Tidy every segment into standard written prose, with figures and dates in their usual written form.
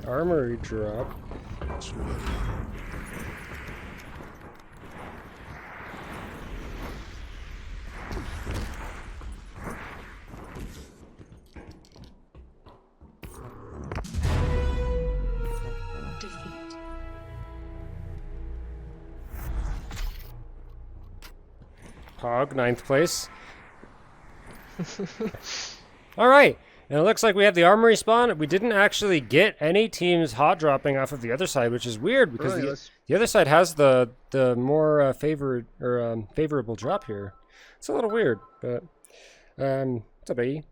armory drop. Hog, 9th place. Alright, and it looks like we have the armory spawn. We didn't actually get any teams hot dropping off of the other side, which is weird because the other side has the more favorable drop here. It's a little weird, but what's up, AE?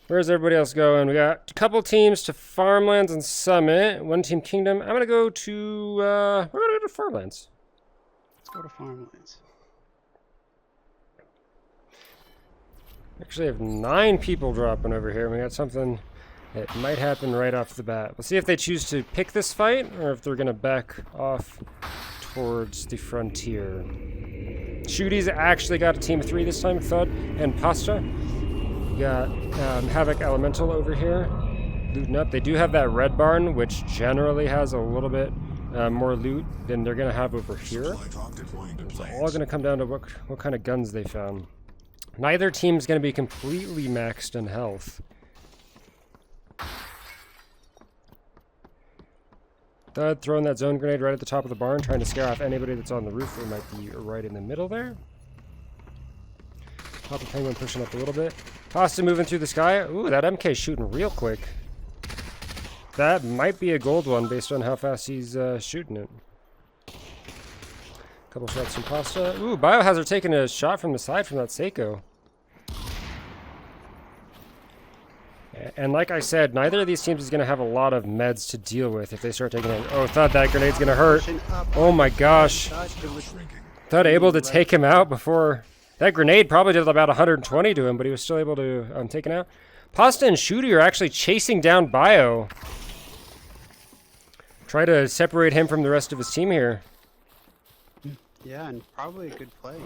Where's everybody else going? We got a couple teams to Farmlands and Summit. One team Kingdom. I'm gonna go to we're gonna go to Farmlands. Let's go to Farmlands. Actually, I have 9 people dropping over here. We got something that might happen right off the bat. We'll see if they choose to pick this fight or if they're going to back off towards the frontier. Shooty's actually got a team of 3 this time, Thud and Pasta. We got Havoc Elemental over here looting up. They do have that red barn, which generally has a little bit more loot than they're going to have over here. It's all going to come down to what kind of guns they found. Neither team's going to be completely maxed in health. Thud throwing that zone grenade right at the top of the barn, trying to scare off anybody that's on the roof. It might be right in the middle there. Papa Penguin pushing up a little bit. Pasta moving through the sky. Ooh, that MK's shooting real quick. That might be a gold one based on how fast he's shooting it. Couple shots from Pasta. Ooh, Biohazard taking a shot from the side from that Seiko. And like I said, neither of these teams is going to have a lot of meds to deal with if they start taking it. Oh, thought that grenade's going to hurt. Oh my gosh. Thought able to take him out before... That grenade probably did about 120 to him, but he was still able to take him out. Pasta and Shooty are actually chasing down Bio. Try to separate him from the rest of his team here. Yeah, and probably a good play.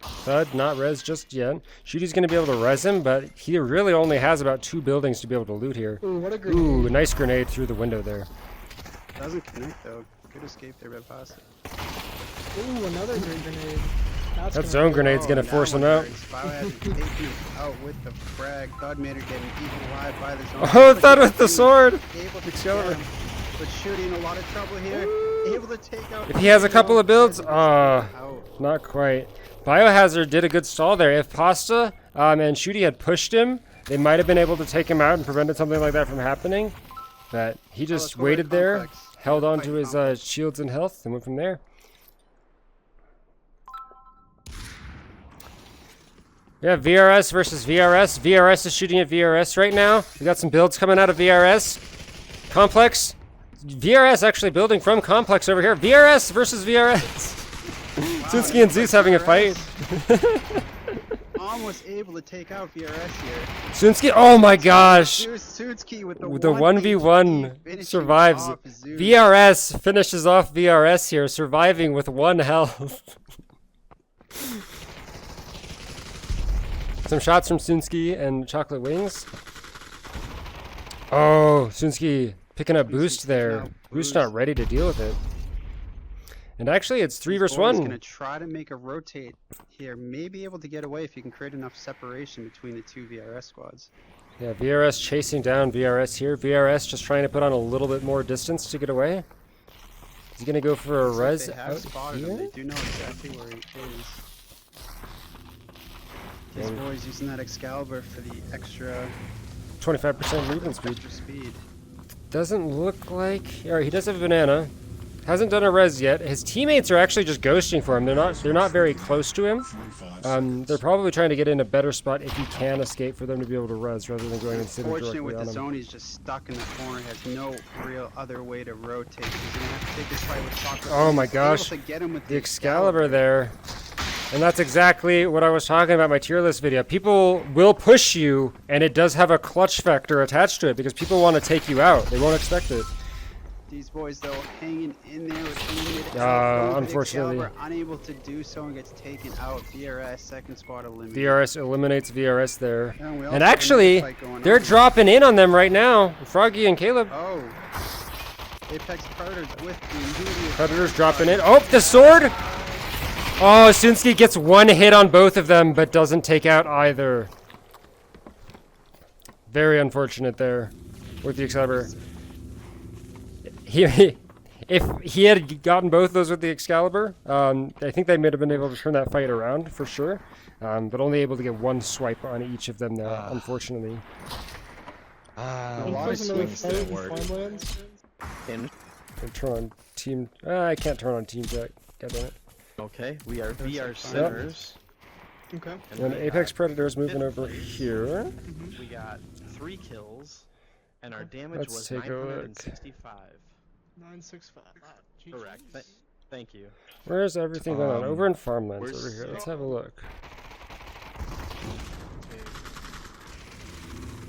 Thud, not res just yet. Shooty's going to be able to res him, but he really only has about 2 buildings to be able to loot here. Ooh, what a grenade. Ooh, nice grenade through the window there. Doesn't connect though. Good escape there by Pasta. Ooh, another great grenade. That zone grenade's going to force him out. Biohazard taking him out with the frag. Thud made her getting eaten alive by the zone. Oh, Thud with the sword! Able to kill him, but Shooty in a lot of trouble here. Able to take out... If he has a couple of builds, not quite. Biohazard did a good stall there. If Pasta and Shooty had pushed him, they might have been able to take him out and prevented something like that from happening. But he just waited there, held on to his shields and health, and went from there. Yeah, VRS versus VRS. VRS is shooting at VRS right now. We got some builds coming out of VRS. Complex. VRS actually building from Complex over here. VRS versus VRS. Wow, Sunsky and Zeus having a fight. Almost able to take out VRS here. Sunsky, oh my gosh. Sunsky with the 1v1 survives. VRS finishes off VRS here, surviving with 1 health. Some shots from Sunsky and Chocolate Wings. Oh, Sunsky picking up boost there. Boost not ready to deal with it. And actually, it's 3 versus 1. He's going to try to make a rotate here. May be able to get away if he can create enough separation between the 2 VRS squads. Yeah, VRS chasing down VRS here. VRS just trying to put on a little bit more distance to get away. Is he going to go for a res out here? They do know exactly where he is. This boy's using that Excalibur for the extra 25% movement speed. Extra speed. Doesn't look like... Alright, he does have a banana. Hasn't done a res yet. His teammates are actually just ghosting for him. They're not very close to him. They're probably trying to get in a better spot if he can escape for them to be able to res rather than going and sitting directly on him. Unfortunately, with the zone, he's just stuck in the corner. Has no real other way to rotate. He's gonna have to take this fight with Chocolate. Oh my gosh! The Excalibur there. And that's exactly what I was talking about in my tier list video. People will push you, and it does have a clutch factor attached to it because people want to take you out. They won't expect it. These boys, though, hanging in there with unlimited unfortunately. Excalibur, unable to do so and gets taken out. VRS, second squad eliminated. VRS eliminates VRS there. Yeah, we also And have actually, another fight going they're on. dropping in on them right now. Froggy and Caleb. Oh. Apex Predators with the immediate... Predators dropping in. Oh, the sword! Oh, Sunsky gets one hit on both of them, but doesn't take out either. Very unfortunate there with the Excalibur. If he had gotten both of those with the Excalibur, I think they might have been able to turn that fight around for sure, but only able to get one swipe on each of them there, unfortunately. A Can you lot play of some other swings fight didn't in work. Farmlands? In. Turn on team. I can't turn on team chat. God damn it. Okay, we are Those are VRSinners. Okay. And we Apex got Predators moving fifth over place. here. We got 3 kills, and our damage Let's was take a look. 965. 965. Correct. Thank you. Where's everything going on? Over in Farmlands where's- over here. Let's have a look.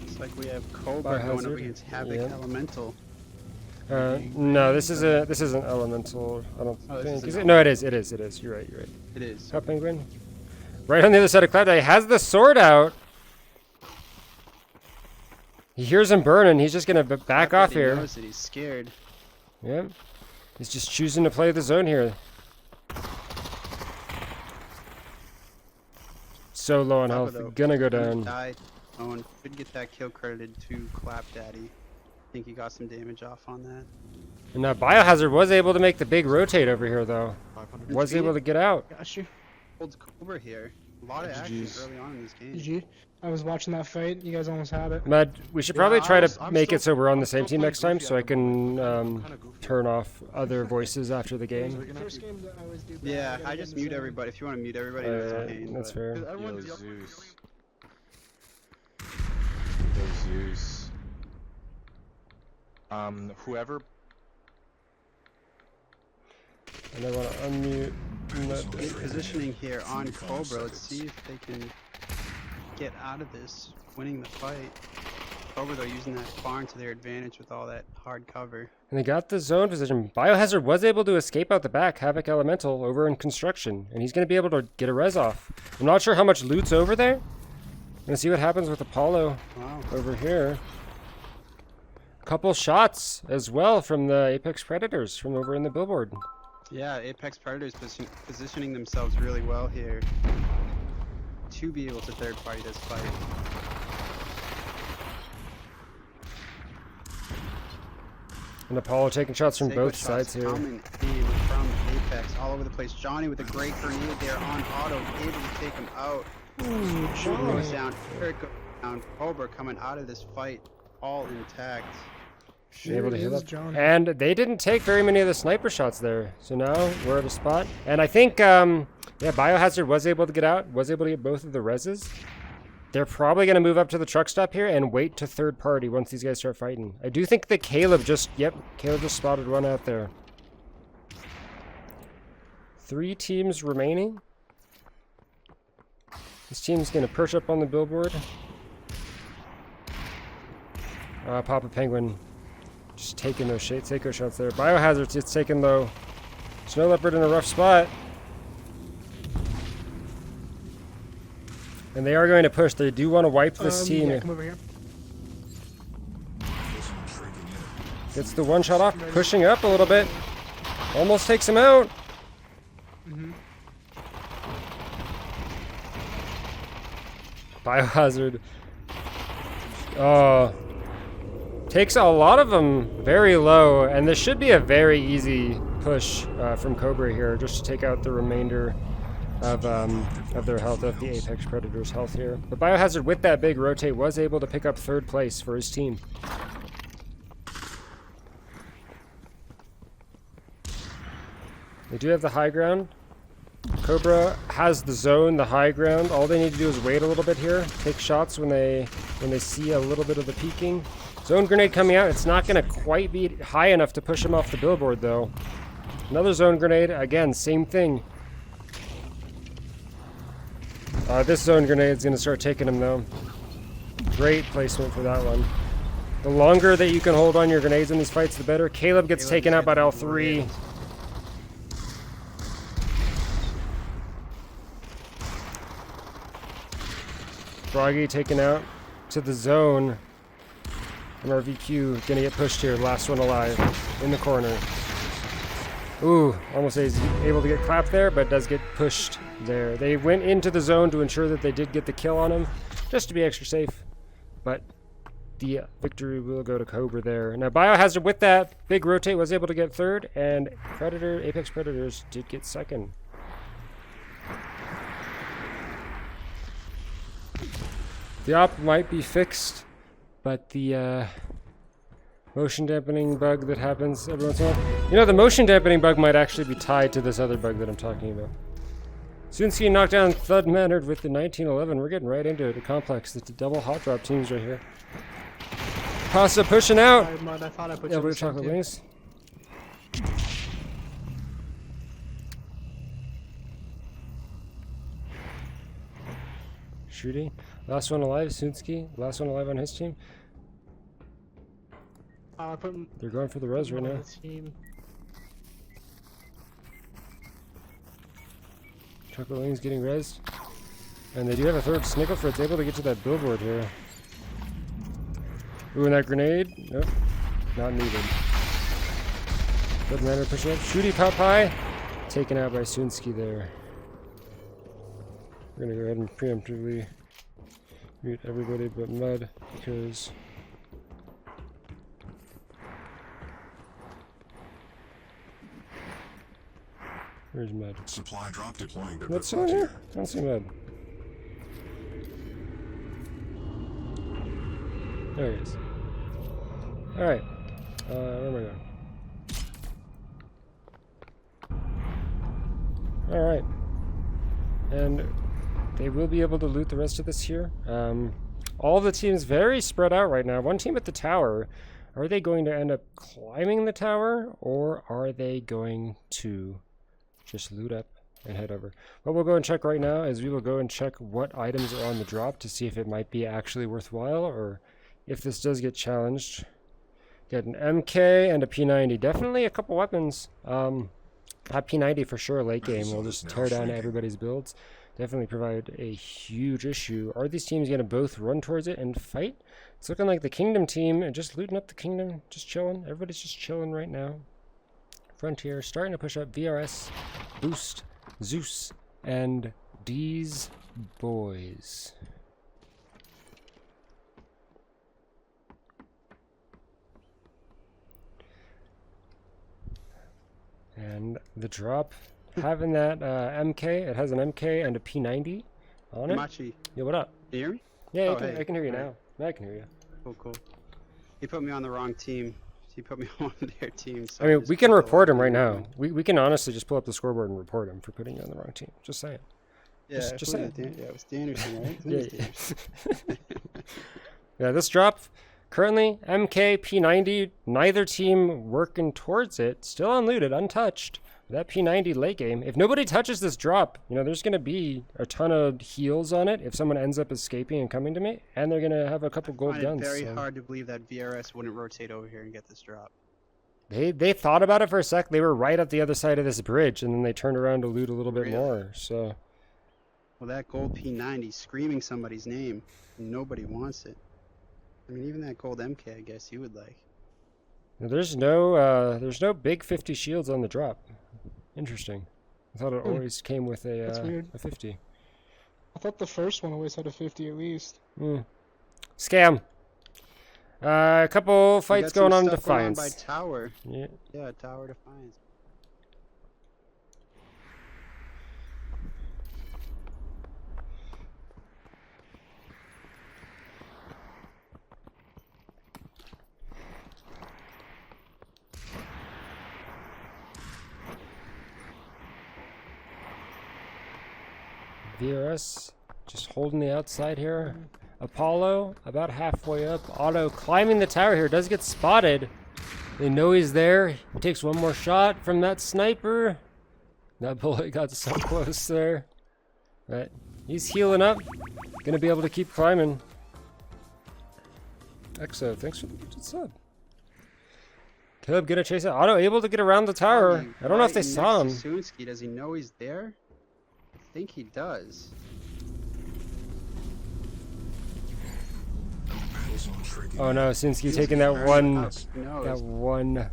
Looks like we have Cobra going up Biohazard, against Havoc yeah. Elemental. No, this isn't Elemental. I don't Oh, this think. isn't Is it? No, it is. It is. It is. You're right. You're right. It is. Hot Penguin. Right on the other side of Cloud Eye has the sword out. He hears him burning. He's just gonna back off He here. knows that he's scared. Yep. He's just choosing to play the zone here. So low on health. Though, Gonna go gonna down. Die. Owen should get that kill credited to Clap Daddy. I think he got some damage off on that. And now Biohazard was able to make the big rotate over here though. 500. Was able to get out. Got you. Holds Cobra here. A lot of action early on in this game. GG. I was watching that fight. You guys almost had it. Mad, we should probably try to I'm make it still- so we're on I'm the same still team next time, playing so I goofy at the can moment. I'm kinda goofy. turn off other voices after the game. First game that I always do. bad, Yeah, gotta I get just in the mute zone. everybody. If you want to mute everybody, that's okay. That's but- fair. Everyone's Yo, yelling. Zeus. Yo, Zeus. Whoever. And I want to unmute. Great positioning here on Cobra. Let's see if they can get out of this, winning the fight. Cobra, though, using that barn to their advantage with all that hard cover. And they got the zone position. Biohazard was able to escape out the back. Havoc Elemental over in construction, and he's going to be able to get a res off. I'm not sure how much loot's over there. Gonna see what happens with Apollo Wow. over here. Couple shots as well from the Apex Predators from over in the billboard. Yeah, Apex Predators positioning themselves really well here to be able to third party this fight. And Apollo taking shots from Seiko both shots sides here. coming in from Apex all over the place. Johnny with a great grenade there on auto, able to take him out. Ooh, Shooting goes Johnny. down, Eric goes down. Cobra coming out of this fight all intact. Able to Here hit is up. Johnny. And they didn't take very many of the sniper shots there. So now we're at a spot. And I think, yeah, Biohazard was able to get out, was able to get both of the reses. They're probably going to move up to the truck stop here and wait to third party once these guys start fighting. I do think that Caleb just spotted one out there. 3 teams remaining. This team's going to perch up on the billboard. Papa Penguin just taking those Seiko shots there. Biohazard's it's taken low. Snow Leopard in a rough spot. And they are going to push. They do want to wipe this team. Yeah, come over here. Gets the one shot off, pushing up a little bit. Almost takes him out. Biohazard. Takes a lot of them very low, and this should be a very easy push from Cobra here, just to take out the remainder of their health, of the Apex Predators' health here. But Biohazard, with that big rotate, was able to pick up 3rd place for his team. They do have the high ground. Cobra has the zone, the high ground. All they need to do is wait a little bit here, take shots when they see a little bit of the peeking. Zone grenade coming out. It's not going to quite be high enough to push him off the billboard, though. Another zone grenade. Again, same thing. This zone grenade is going to start taking him, though. Great placement for that one. The longer that you can hold on your grenades in these fights, the better. Caleb gets Caleb taken out by gets L3. Froggy taken out to the zone. MRVQ gonna get pushed here. Last one alive in the corner. Ooh, almost is able to get clapped there, but does get pushed there. They went into the zone to ensure that they did get the kill on him, just to be extra safe. But the victory will go to Cobra there. Now Biohazard with that big rotate was able to get third, and Apex Predators did get second. The op might be fixed, but the motion dampening bug that happens every once in a while. You know, the motion dampening bug might actually be tied to this other bug that I'm talking about. Sunsky knocked down Thud Mannered with the 1911. We're getting right into it. A complex. It's the double hot drop teams right here. Pasta pushing out. Sorry, Mud, I thought I put Yeah, you blue in chocolate too. wings. Shooting. Last one alive, Sunsky. Last one alive on his team. I put They're going for the res right him on now. the team. Chocolate wings getting rezzed. And they do have a third Snicklefritz able to get to that billboard here. Ooh, and that grenade? Nope. Not needed. Doesn't matter, pushing up. Shooty Popeye. Taken out by Sunsky there. We're gonna go ahead and preemptively mute everybody but Mud because where's Mud? Supply drop deploying to What's on here? I don't see Mud. There he is. Alright. Where am I going? Alright. And they will be able to loot the rest of this here. All the teams very spread out right now. One team at the tower. Are they going to end up climbing the tower, or are they going to just loot up and head over? What we'll go and check right now is we will go and check what items are on the drop to see if it might be actually worthwhile, or if this does get challenged. Get an MK and a P90. Definitely a couple weapons. That P90 for sure late game will just tear down everybody's builds. Definitely provide a huge issue. Are these teams going to both run towards it and fight? It's looking like the Kingdom team and just looting up the Kingdom, just chilling. Everybody's just chilling right now. Frontier starting to push up VRS, Boost, Zeus, and D's boys. And the drop, having that MK, it has an MK and a P90 on it. Sumatchi, Yeah, what up? can you hear me? Yeah, Oh, I hey. can hear you now. Alright. Yeah, I can hear you. Cool, cool. He put me on the wrong team. He put me on their team. So I mean, just we can put the report him lobby right now. on. We can honestly just pull up the scoreboard and report him for putting you on the wrong team. Just saying. Yeah, Just who say is it? Yeah, it was Danderson, right? Yeah, It was Danderson. Yeah, this drop, currently MK, P90, neither team working towards it. Still unlooted, untouched. That P90 late game, if nobody touches this drop, you know, there's going to be a ton of heals on it if someone ends up escaping and coming to me, and they're going to have a couple gold I guns. find it very so. hard to believe that VRS wouldn't rotate over here and get this drop. They thought about it for a sec. They were right at the other side of this bridge, and then they turned around to loot a little bit Really? more. So Well, that gold P90 screaming somebody's name, and nobody wants it. I mean, even that gold MK, I guess you would like. there's no big 50 shields on the drop. Interesting. I thought it always came with That's weird. a 50. I thought the first one always had a 50 at least. Scam. A couple We fights got going some on stuff going on by Defiance. Tower. Yeah. Yeah, Tower Defiance. VRS just holding the outside here. Apollo about halfway up. Otto climbing the tower here. Does get spotted. They know he's there. He takes one more shot from that sniper. That bullet got so close there. But he's healing up. Gonna be able to keep climbing. Exo, thanks for the sub. Caleb gonna chase it. Otto able to get around the tower. I don't know if they saw him. Sunsky, does he know he's there? I think he does. Oh no, Sunsky taking that one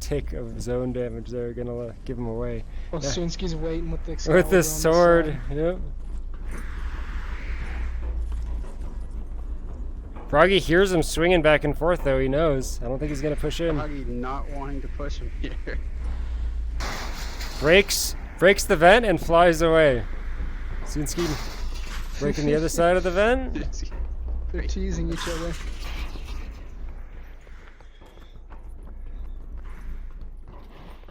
tick of zone damage there, gonna give him away. Well, Yeah. Sunsky's waiting with the With the Excalibur on sword, side. yep. Froggy hears him swinging back and forth though, he knows. I don't think he's gonna push in. Froggy not wanting to push him here. Breaks the vent and flies away. Sunsky breaking the other side of the vent. They're teasing each other.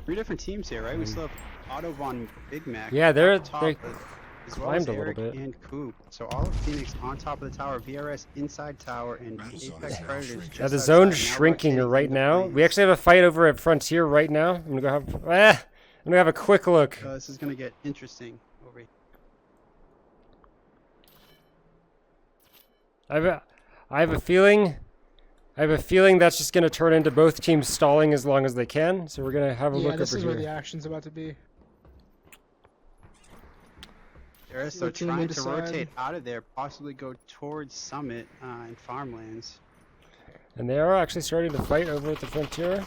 Three different teams here, right? We still have Otto von Big Mac. Yeah, up they top, as well climbed as a little Eric bit. and Coop. So all of Phoenix on top of the tower, VRS inside tower, and Apex Predators just Now the outside. zone's Now shrinking rotating right into now. flames. We actually have a fight over at Frontier right now. I'm gonna have a quick look. This is gonna get interesting over here. I have a feeling that's just gonna turn into both teams stalling as long as they can. So we're gonna have a Yeah, look this over is here. where the action's about to be. VRS The are team trying will to decide. rotate out of there, possibly go towards Summit and Farmlands. And they are actually starting to fight over at the Frontier.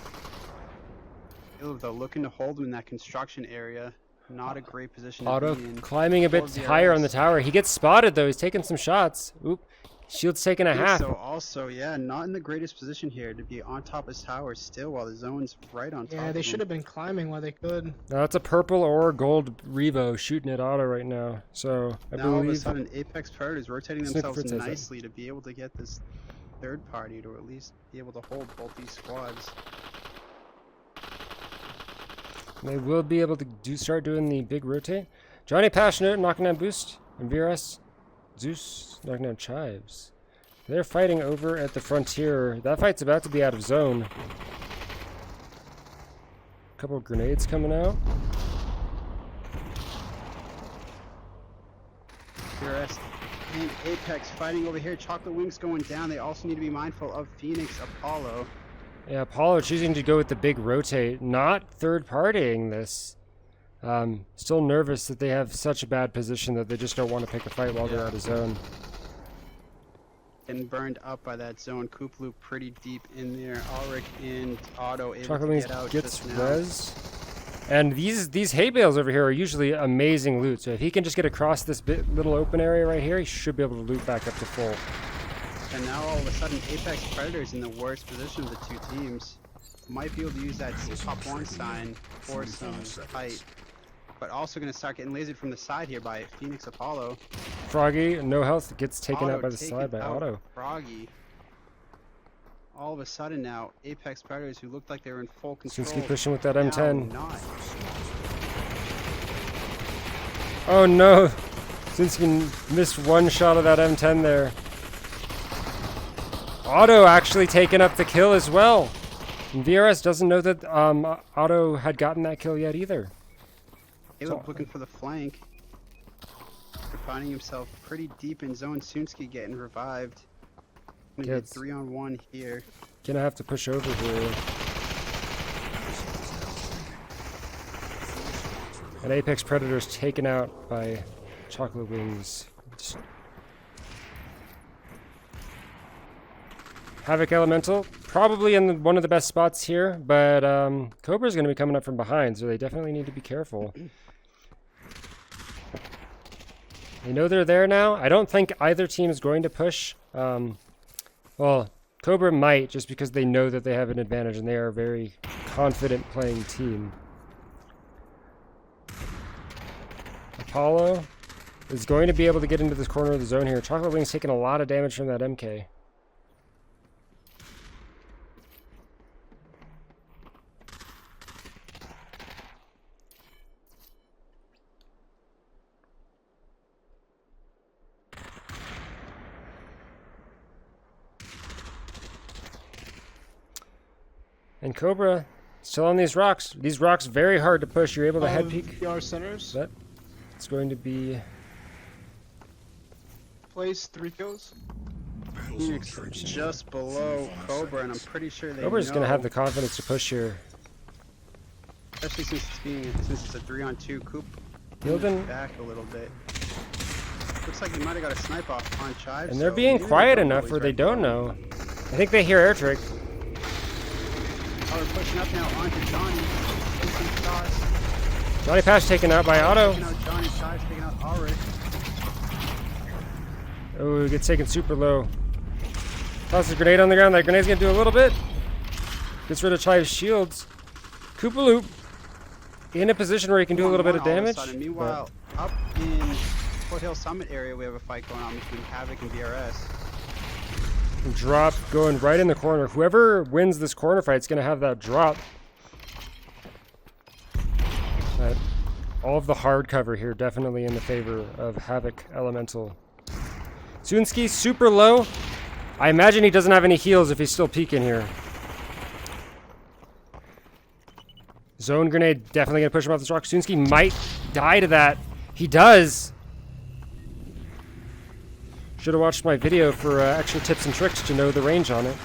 Though looking to hold him in that construction area. Not a great position Otto to be in. climbing a bit for higher on the VRS. tower. He gets spotted though. He's taking some shots. Oop. Shield's taking a half. So also, yeah, not in the greatest position here to be on top of his tower still while the zone's right on top Yeah, of they him. should have been climbing while they could. Now that's a purple or gold Revo shooting at Otto right now. So I Now all of a believe sudden Apex Predators rotating Sniper themselves Fritz has it. nicely to be able to get this third party to at least be able to hold both these squads. they will be able to start doing the big rotate. Johnny Passionate knocking down Boost, and VRS Zeus knocking down Chives. They're fighting over at the Frontier. That fight's about to be out of zone. Couple of grenades coming out. VRS and Apex fighting over here. Chocolate Wings going down. They also need to be mindful of Phoenix Apollo. Yeah, Apollo choosing to go with the big rotate, not third-partying this. Still nervous that they have such a bad position that they just don't want to pick a fight while they're out of zone. Getting burned up by that zone. Coop Loop pretty deep in there. Ulrich and Otto able Chocolate to Wings get out gets just now. res. And these hay bales over here are usually amazing loot. So if he can just get across this little open area right here, he should be able to loot back up to full. And now all of a sudden Apex Predators in the worst position of the two teams. Might be able to use that top one sign for some fight. But also going to start getting lasered from the side here by Phoenix Apollo. Froggy, no health, gets taken Otto out by the taken side by out Otto. Froggy. All of a sudden now, Apex Predators, who looked like they were in full control. Sunsky pushing with that now M10. not. Oh no! Sunsky missed one shot of that M10 there. Otto actually taking up the kill as well. And VRS doesn't know that Otto had gotten that kill yet either. Caleb looking for the flank. Finding himself pretty deep in zone. Sunsky getting revived. Gonna Yeah, get it's 3-on-1 here. gonna have to push over here. And Apex Predators taken out by Chocolate Wings. Havoc Elemental, probably in one of the best spots here, but Cobra's going to be coming up from behind, so they definitely need to be careful. They know they're there now. I don't think either team is going to push. Well, Cobra might, just because they know that they have an advantage, and they are a very confident playing team. Apollo is going to be able to get into this corner of the zone here. Chocolate Wings taking a lot of damage from that MK. And Cobra still on these rocks. These rocks very hard to push. You're able to head peek. VRSinners. But it's going to be Place 3 kills. Phoenix just below Cobra, and I'm pretty sure they Cobra's know, gonna have the confidence to push here. especially since it's a 3-on-2 Coop. Gildan, Back a little bit. Looks like he might have got a snipe off on Chives. and they're so being maybe quiet don't know enough he's where they right don't below. know. I think they hear air trick. Oh, they're pushing up now onto Johnny. Taking some shots. Johnny Pash taken out by Otto. Taking out Johnny, Chives taking out Ulrich. Oh, it gets taken super low. Tosses a grenade on the ground. That grenade's gonna do a little bit. Gets rid of Chive's shields. Koopaloop in a position where he can do a little bit of All a damage. sudden. Meanwhile, up in Foothill Summit area, we have a fight going on between Havoc and VRS. Drop going right in the corner. Whoever wins this corner fight is going to have that drop. But all of the hard cover here definitely in the favor of Havoc Elemental. Sunsky super low. I imagine he doesn't have any heals if he's still peeking here. Zone grenade definitely going to push him off this rock. Sunsky might die to that. He does. Should have watched my video for extra tips and tricks to know the range on it.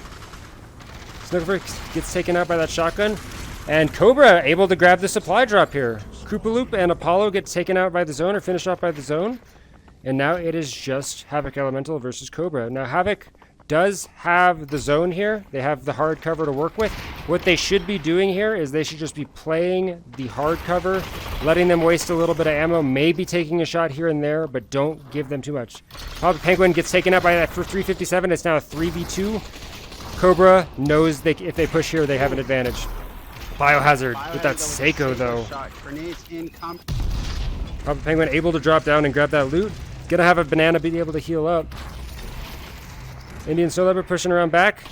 Snooker gets taken out by that shotgun. And Cobra able to grab the supply drop here. Koopaloop and Apollo get taken out by the zone or finished off by the zone. And now it is just Havoc Elemental versus Cobra. Now Havoc does have the zone here. They have the hard cover to work with. What they should be doing here is they should just be playing the hard cover, letting them waste a little bit of ammo, maybe taking a shot here and there, but don't give them too much. Penguin gets taken out by that for 357. It's now a 3v2. Cobra knows if they push here, they have an advantage. Biohazard with that Seiko though. Grenades incoming. Penguin able to drop down and grab that loot. Gonna have a banana be able to heal up. Indian Soul pushing around back.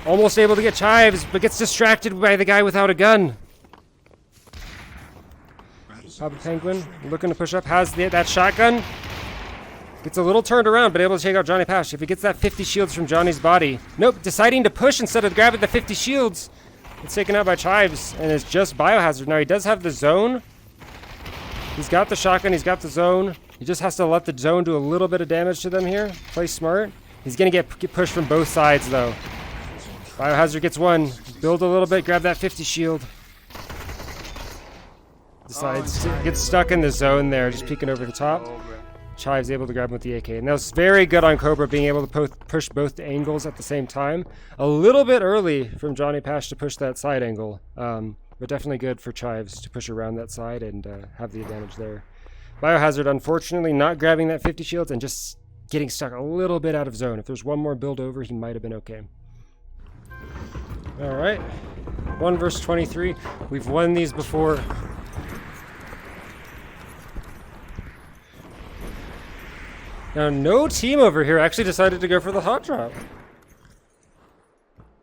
Almost able to get Chives, but gets distracted by the guy without a gun. Papa Penguin looking to push up. Has that shotgun. Gets a little turned around, but able to take out Johnny Pash. If he gets that 50 shields from Johnny's body. Nope, deciding to push instead of grabbing the 50 shields. It's taken out by Chives, and it's just Biohazard. Now he does have the zone. He's got the shotgun, he's got the zone. He just has to let the zone do a little bit of damage to them here. Play smart. He's going to get pushed from both sides, though. Biohazard gets one. Build a little bit, grab that 50 shield. Decides to get stuck in the zone there, just peeking over the top. Chive's able to grab him with the AK. And that was very good on Cobra, being able to push both angles at the same time. A little bit early from Johnny Pash to push that side angle. But definitely good for Chives to push around that side and have the advantage there. Biohazard, unfortunately, not grabbing that 50 shields and just getting stuck a little bit out of zone. If there's one more build over, he might have been okay. All right, 1 versus 23. We've won these before. Now, no team over here actually decided to go for the hot drop.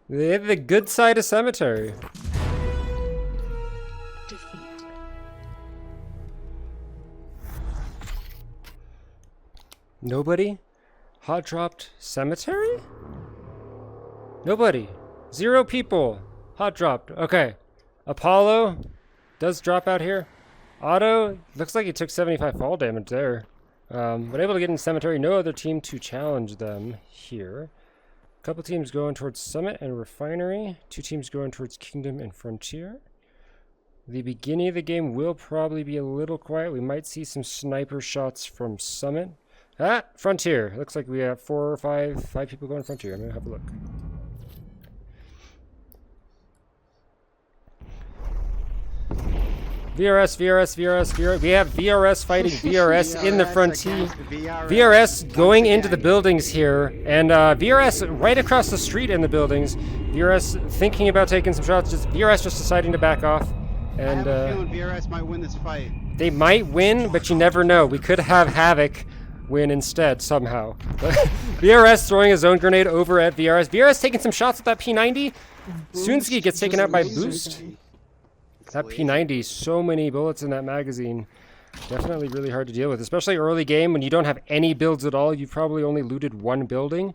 They had the good side of cemetery. Nobody? Hot dropped cemetery? Nobody. 0 people. Hot dropped. Okay. Apollo does drop out here. Otto, looks like he took 75 fall damage there. But able to get in cemetery. No other team to challenge them here. A couple teams going towards Summit and Refinery. 2 teams going towards Kingdom and Frontier. The beginning of the game will probably be a little quiet. We might see some sniper shots from Summit. Ah, Frontier. Looks like we have 4 or 5 people going Frontier. I'm gonna have a look. VRS. We have VRS fighting VRS in the Frontier. VRS going into the buildings here, and VRS right across the street in the buildings. VRS thinking about taking some shots. VRS just deciding to back off. And I have a feeling VRS might win this fight. They might win, but you never know. We could have Havoc win instead somehow. VRS throwing a zone grenade over at VRS. VRS taking some shots at that P90. Sunsky gets taken out by Boost. That P90, so many bullets in that magazine. Definitely really hard to deal with, especially early game when you don't have any builds at all. You've probably only looted 1 building.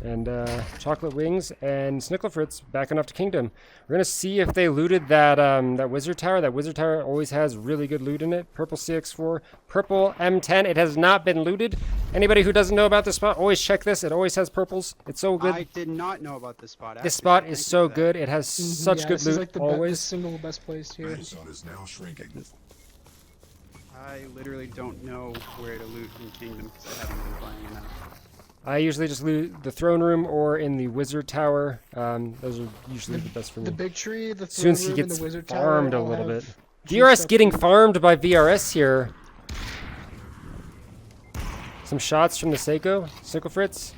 And Chocolate Wings and Snicklefritz backing off to Kingdom. We're gonna see if they looted that that Wizard Tower. That Wizard Tower always has really good loot in it. Purple CX4, purple M10. It has not been looted. Anybody who doesn't know about this spot, always check this. It always has purples. It's so good. I did not know about this spot. This spot is so good. It has such Yeah, good this loot is like the always. single best place here. The sun is now shrinking. I literally don't know where to loot in Kingdom because I haven't been playing enough. I usually just loot the throne room or in the Wizard Tower. Those are usually the best for me. The big tree, the As soon throne as he room, and gets the wizard farmed tower a all little have bit. juice VRS up getting here. farmed by VRS here. Some shots from the Seiko. Snicklefritz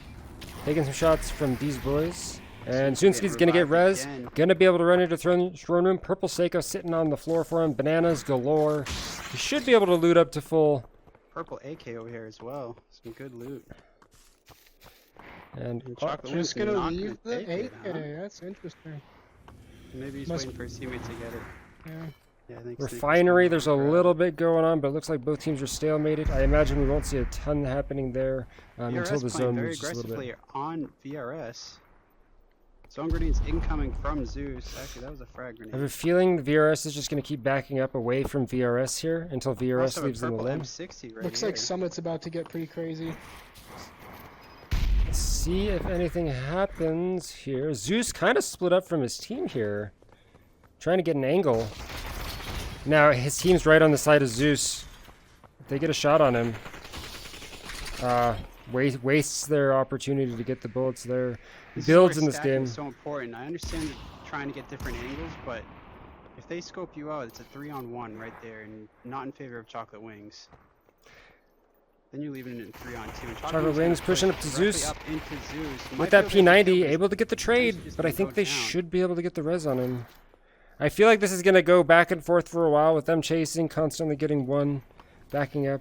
taking some shots from these boys. And Sunski's gonna get res. again. Gonna be able to run into throne room. Purple Seiko sitting on the floor for him. Bananas galore. He should be able to loot up to full. Purple AK over here as well. Some good loot. And Chocolate Wings Just gonna not leave the take it, AK. huh? That's interesting. Maybe he's Must- waiting for his teammate to get it. Yeah. Yeah, I think Refinery, there's a Sneaker's little bit going on, but it looks like both teams are stalemated. I imagine we won't see a ton happening there until VRS the playing zone very moves just a little bit. aggressively on VRS. Zone grenades incoming from Zeus. Actually, that was a frag I have a grenade. feeling the VRS is just going to keep backing up away from VRS here until VRS Also a leaves them purple alone. M60 right Looks here. like Summit's about to get pretty crazy. Let's see if anything happens here. Zeus kind of split up from his team here, trying to get an angle. Now his team's right on the side of Zeus. If they get a shot on him, wastes their opportunity to get the bullets there. This is Builds where in this stacking game. is so important. I understand trying to get different angles, but if they scope you out, it's a 3-on-1 right there, and not in favor of Chocolate Wings. Then you're leaving it in 3-on-2. And Chocolate Wings Wings gonna pushing push up to directly Zeus. Up into Zeus. Might With be that able to get the P90, kill, able to get the trade, is but I gonna think go they down. should be able to get the res on him. I feel like this is going to go back and forth for a while with them chasing, constantly getting one, backing up.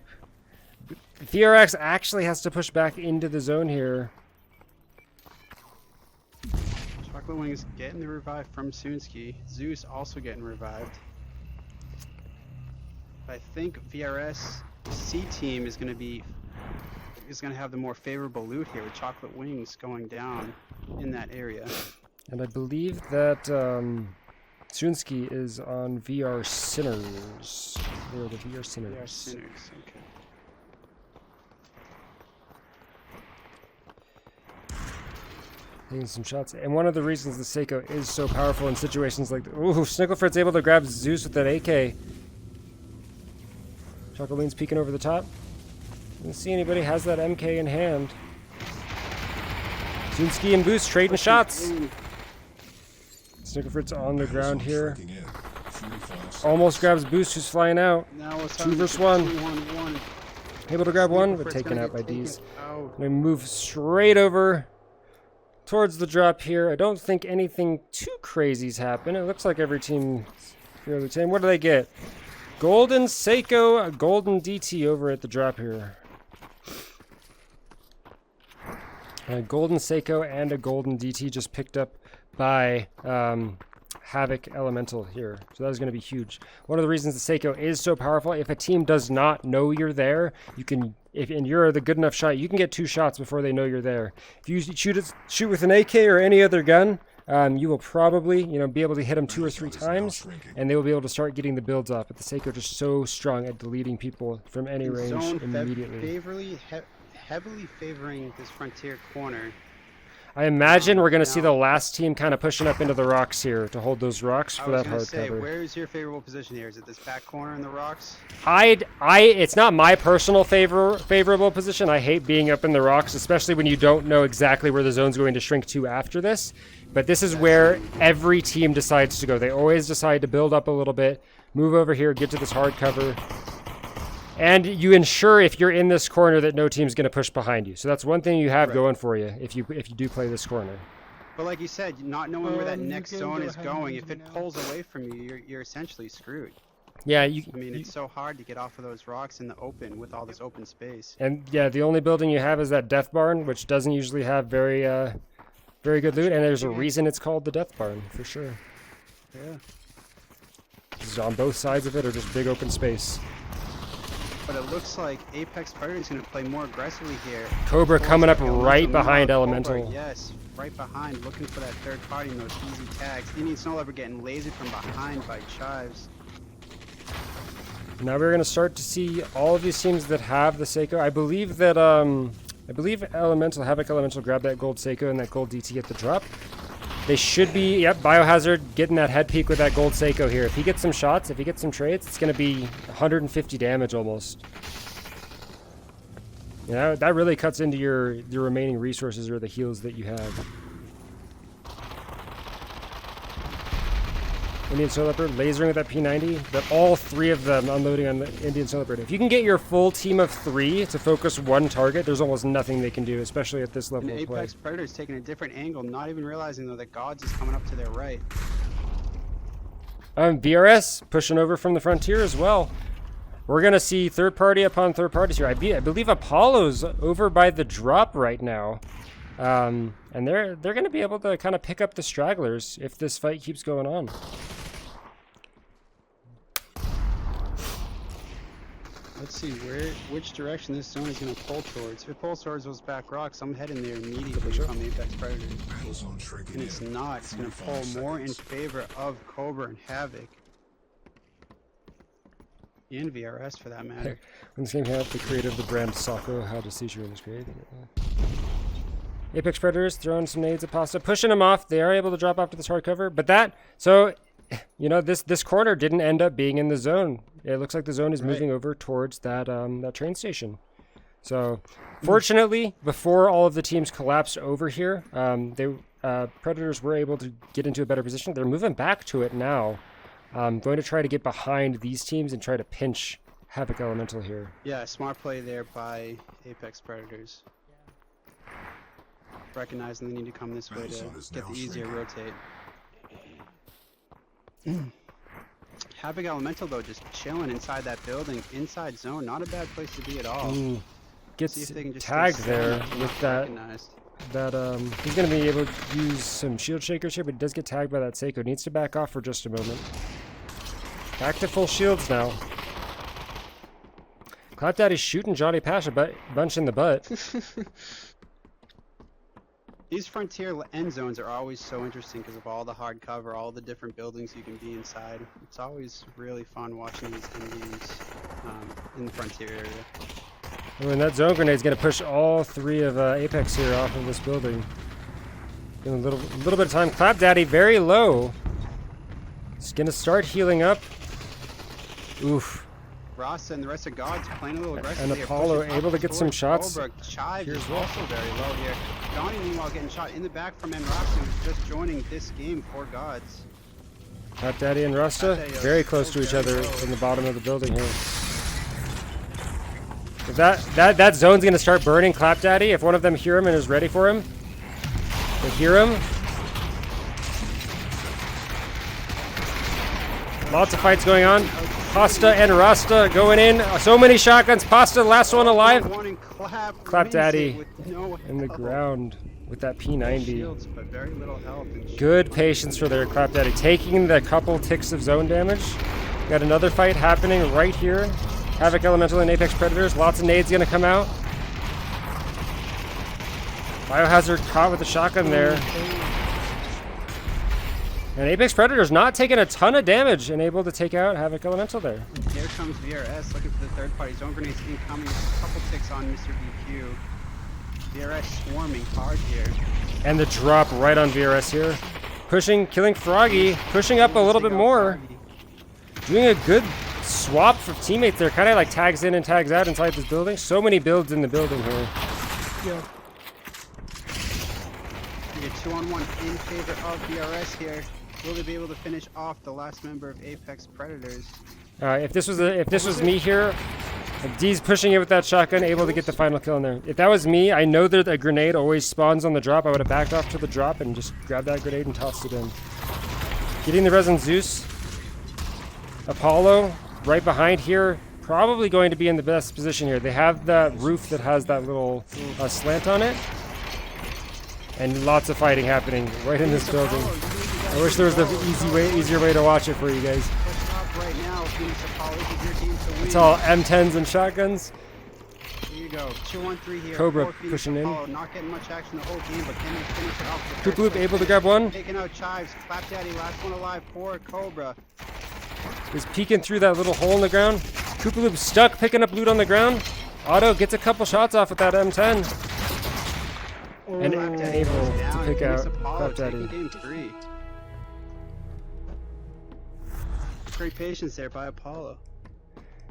VRX actually has to push back into the zone here. Chocolate Wings getting the revive from Sunski. Zeus also getting revived. I think VRS C team is going to have the more favorable loot here with Chocolate Wings going down in that area. And I believe that Sunski is on VRSINNERS. They're the They are VRSINNERS. sinners. Okay. Taking some shots. And one of the reasons the Seiko is so powerful in situations like... Ooh, Snicklefrit's able to grab Zeus with that AK. Chocolate Wings peeking over the top. Didn't see anybody has that MK in hand. Sunski and Boost trading shots. Snicklefrit's on the ground here. Shrinking in. 45 seconds. Almost grabs Boost, who's flying out. Now it's 2 versus 1. 2-on-1. Able to grab one, but Snicklefrit's taken gonna out by get taken D's. out. We move straight over towards the drop here. I don't think anything too crazy's happened. It looks like every team fairly tame. What do they get? Golden Seiko, a golden DT over at the drop here. A golden Seiko and a golden DT just picked up by Havoc Elemental here. So that is going to be huge. One of the reasons the Seiko is so powerful, if a team does not know you're there, you can, and you're the good enough shot, you can get 2 shots before they know you're there. If you shoot with an AK or any other gun, you will probably, be able to hit them 2 or 3 times, and they will be able to start getting the builds up. But the Seiko are just so strong at deleting people from any range Zone immediately. heavily favoring this frontier corner. I imagine we're going to see the last team kind of pushing up into the rocks here to hold those rocks I for was that gonna hard say, cover. where is your favorable position here? Is it this back corner in the rocks? It's not my personal favorable position. I hate being up in the rocks, especially when you don't know exactly where the zone's going to shrink to after this. But this is where every team decides to go. They always decide to build up a little bit, move over here, get to this hard cover. And you ensure if you're in this corner that no team's going to push behind you. So that's one thing you have going for you if you do play this corner. But like you said, not knowing where that You next can zone go is ahead and going, use if them it now. pulls away from you, you're essentially screwed. Yeah, I mean, it's so hard to get off of those rocks in the open with all this open space. and yeah, the only building you have is that Death Barn, which doesn't usually have very good loot, and there's a reason it's called the Death Barn for sure. Yeah. Just on both sides of it are just big open space. But it looks like Apex Predator is going to play more aggressively here. Cobra coming up Forcing right behind Cobra, Elemental. yes, right behind, looking for that third party in those easy tags. Indian Snow Leopard getting lasered from behind by Chives. Now we're going to start to see all of these teams that have the Seiko. I believe that Havoc Elemental grabbed that gold Seiko and that gold DT at the drop. They should be, yep, Biohazard getting that head peek with that gold Seiko here. If he gets some shots, if he gets some trades, it's going to be 150 damage almost. Yeah, that really cuts into your remaining resources or the heals that you have. Indian Snow Leopard lasering with that P90, but all three of them unloading on the Indian Snow Leopard. If you can get your full team of 3 to focus one target, there's almost nothing they can do, especially at this level And of play. Apex Predator is taking a different angle, not even realizing though that Gods is coming up to their right. VRS pushing over from the frontier as well. We're going to see third party upon third parties here. I believe Apollo's over by the drop right now. And they're going to be able to kind of pick up the stragglers if this fight keeps going on. Let's see which direction this zone is going to pull towards. If it pulls towards those back rocks, I'm heading there immediately from Apex Predator. Battle zone shrinking And it's in not. It's going to pull 45 more in seconds. favor of Cobra and Havoc. And VRS for that matter. When this game had the creator of the brand Socko had a seizure in his grade. Apex Predators throwing some nades at Pasta, pushing him off. They are able to drop off to this hardcover, but this corner didn't end up being in the zone. It looks like the zone is moving over towards that that train station. So, fortunately, before all of the teams collapsed over here, Predators were able to get into a better position. They're moving back to it now. Going to try to get behind these teams and try to pinch Havoc Elemental here. Yeah, smart play there by Apex Predators. Recognizing they need to come this way to get the easier rotate. Havoc Elemental though just chilling inside that building, inside zone, not a bad place to be at all. See Gets if they can just tagged stay there silent, with not that. recognized. He's going to be able to use some shield shakers here, but he does get tagged by that Seiko. Needs to back off for just a moment. Back to full shields now. Clap Daddy's shooting Johnny Pash a bunch in the butt. These frontier end zones are always so interesting because of all the hard cover, all the different buildings you can be inside. It's always really fun watching these end games in the frontier area. And that zone grenade is going to push all 3 of Apex here off of this building. Give him a little bit of time. Clap Daddy very low. He's going to start healing up. Oof. Rasta and the rest of Gods playing a little aggressive. And Apollo able to get some shots. Cobra. Chives Here's is one. also very low here. Johnny meanwhile getting shot in the back from Enroxy, who's just joining this game for Gods. Clap Daddy and Rasta very close to each other in the bottom of the building here. If that zone's gonna start burning Clap Daddy. If one of them hear him and is ready for him, they hear him. Lots of fights going on. Pasta and Rasta going in. So many shotguns. Pasta, the last one alive. One and Clap Daddy with no in the health. ground with that P90. Shields, but very little health and Good patience for their Clap Daddy. Taking the couple ticks of zone damage. Got another fight happening right here. Havoc Elemental and Apex Predators. Lots of nades gonna come out. Biohazard caught with the shotgun there. And Apex Predators not taking a ton of damage and able to take out Havoc Elemental there. Here comes VRS looking for the third party. Zone grenades incoming. A couple ticks on Mr. BQ. VRS swarming hard here. And the drop right on VRS here. Pushing, killing Froggy. Pushing up a little bit more. Doing a good swap for teammates there. Kind of like tags in and tags out inside this building. So many builds in the building here. Yeah. You get 2-on-1 in favor of VRS here. Will they be able to finish off the last member of Apex Predators? If this was me here, D's pushing it with that shotgun, able to get the final kill in there. If that was me, I know that a grenade always spawns on the drop. I would have backed off to the drop and just grabbed that grenade and tossed it in. Getting the Resin Zeus. Apollo right behind here, probably going to be in the best position here. They have that roof that has that little slant on it. And lots of fighting happening right in this building. I wish there was the easier way to watch it for you guys. Push up right now. Phoenix Apollo, this is your team to win. It's all M10s and shotguns. Here you go. 2-1-3 here. Cobra for Phoenix pushing in. Apollo. Not getting much action the whole game, but can they finish it off? Coop Loop able to grab one. Taking out Chives. Clap Daddy, last one alive for Cobra. Is peeking through that little hole in the ground. Koopa Loop stuck, picking up loot on the ground. Otto gets a couple shots off with that M10. And Clap Daddy able goes to down. pick Phoenix out Apollo Clap taking Daddy. game 3. Great patience there by Apollo.